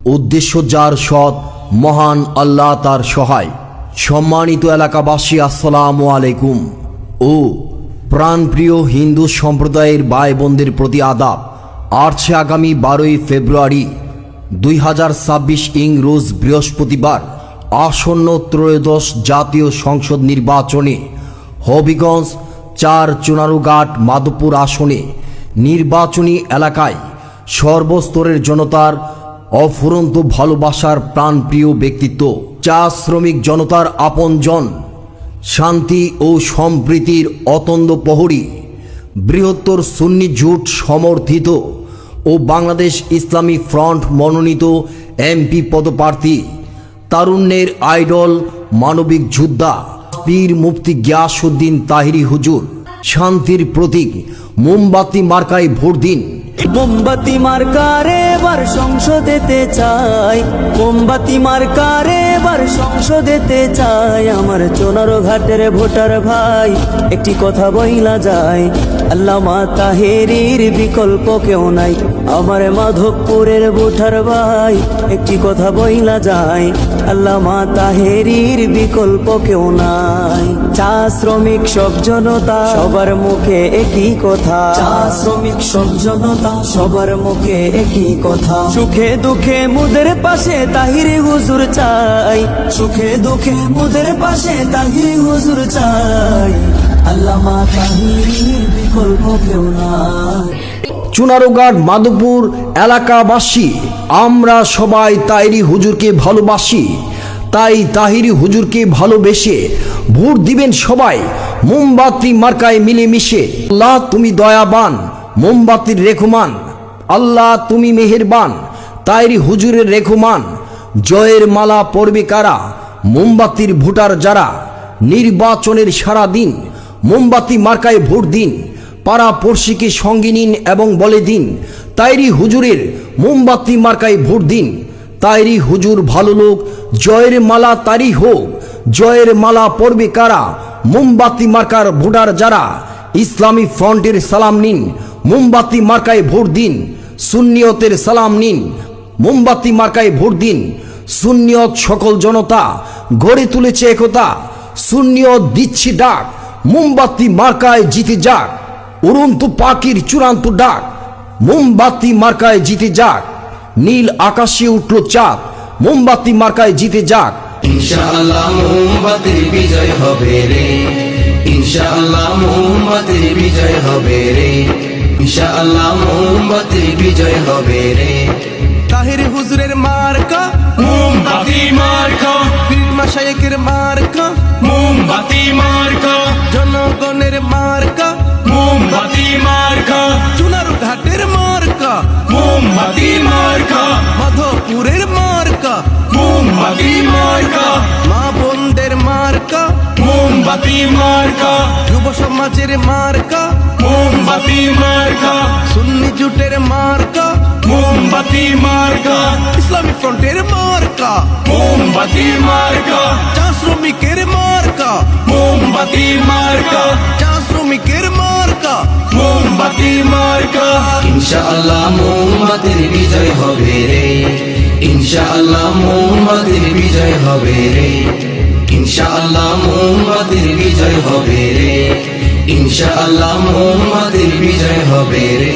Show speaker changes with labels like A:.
A: উদ্দেশ্য যার সৎ, মহান আল্লাহ তার সহায়। সম্মানিত এলাকাবাসী, আসসালামু আলাইকুম ও প্রাণপ্রিয় হিন্দু সম্প্রদায়ের ভাই বোনদের প্রতি আদাব। আসছে আগামী 12ই ফেব্রুয়ারি 2026 রোজ বৃহস্পতিবার আসন্ন ত্রয়োদশ জাতীয় সংসদ নির্বাচনে হবিগঞ্জ 4 চুনারুঘাট মাধবপুর আসনে নির্বাচনী এলাকায় সর্বস্তরের জনতার অফুরন্ত ভালোবাসার প্রাণপ্রিয় ব্যক্তিত্ব, চা শ্রমিক জনতার আপনজন, শান্তি ও সম্প্রীতির অতন্দ্র প্রহরী, বৃহত্তর সুন্নি জোট সমর্থিত ও বাংলাদেশ ইসলামী ফ্রন্ট মনোনীত এমপি পদপ্রার্থী, তারুণ্যের আইডল, মানবিক যোদ্ধা পীর মুফতি গিয়াসউদ্দিন তাহিরি হুজুর, শান্তির প্রতীক মোমবাতি মার্কায় ভোট দিন।
B: মোমবাতি মার্কারে এবার সংসদেতে চাই, মোমবাতি মার্কারে এবার সংসদেতে চাই। আমার চুনারুঘাটের ভোটার ভাই, একটি কথা বইলা যায়, আল্লামা তাহেরির বিকল্প কেউ নাই। আমার মাধবপুরের ভোটার ভাই, একটি কথা বইলা যায়, আল্লামা তাহেরির বিকল্প কেউ নাই। চা শ্রমিক সব জনতা সবার মুখে একই কথা, চা শ্রমিক সব জনতা সবার মুখে একই কথা। সুখে দুঃখে মুদের পাশে তাহিরি হুজুর চাই, সুখে দুঃখে মুদের পাশে তাহিরি হুজুর চাই। আল্লামা তাহিরির বিকল্প কেউ নাই।
A: চুনারুঘাট মাধবপুর এলাকাবাসী আমরা সবাই তাহিরি হুজুরকে ভালোবাসি, তাই তাহিরি হুজুরকে ভালোবেসে ভোট দিবেন সবাই মোমবাতি মার্কায় মিলেমিশে। আল্লাহ তুমি দয়াবান, মোমবাতির রেখমান, আল্লাহ তুমি মেহেরবান, তাহিরি হুজুরের রেখমান। জয়ের মালা পরবে কারা, মোমবাতির ভোটার যারা। নির্বাচনের সারা দিন মোমবাতি মার্কায় ভোট দিন, পাড়া পড়শিকে সঙ্গে নিন এবং বলে দিন তাহিরি হুজুরের মোমবাতি মার্কায় ভোট দিন। তাহিরি হুজুর ভালো লোক, জয়ের মালা তারই হোক। জয়ের মালা পরবে কারা, মোমবাতি মার্কার ভোটার যারা। ইসলামী ফ্রন্টের সালাম নিন, মোমবাতি মার্কায় ভোট দিন। সুন্নিয়তের সালাম নিন, মোমবাতি মার্কায় ভোট দিন। সুন্নিয়ত সকল জনতা গড়ে তুলেছে একতা, সুন্নিয়ত দিচ্ছে ডাক, মোমবাতি মার্কায় জিতে যাক। উড়ন্ত পাখির চূড়ান্ত ডাক, মোমবাতি মার্কায় জিতে যাক। নীল আকাশে উঠল চাঁদ, মোমবাতি মার্কায় জিতে যাক।
C: ইনশাআল্লাহ মোমবাতির বিজয় হবে রে, ইনশাআল্লাহ মোমবাতির বিজয় হবে রে, ইনশাআল্লাহ মোমবাতির বিজয় হবে রে।
D: তাহিরি হুজুরের মার্কা
C: মোমবাতি মার্কা,
D: পীর মাশায়েখের মার্কা
C: মোমবাতি মার্কা,
D: জনগণের মার্কা
C: মোমবাতি মার্কা,
D: চুনারুঘাটের মার্কা
C: মোমবাতি মার্কা,
D: মাধবপুরের মার্কা
C: মোমবাতি মার্কা,
D: মা বোনদের মার্কা
C: মোমবাতি মার্কা,
D: যুব সমাজের মার্কা
C: মোমবাতি মার্কা,
D: সুন্নি জোটের মার্কা
C: মোমবাতি মার্কা,
D: ইসলামী ফ্রন্টের মার্কা
C: মোমবাতি মার্কা,
D: চা শ্রমিকের মার্কা
C: মোমবাতি মার্কা,
D: চা শ্রমিকের মার্কা
C: মোমবাতি মার্কা। ইনশাআল্লাহ মোমবাতির বিজয় হবে রে, ইনশাআল্লাহ মোমবাতির বিজয় হবে রে, ইনশাআল্লাহ মোমবাতির বিজয় হবে রে, ইনশাআল্লাহ মোমবাতির বিজয় হবে রে।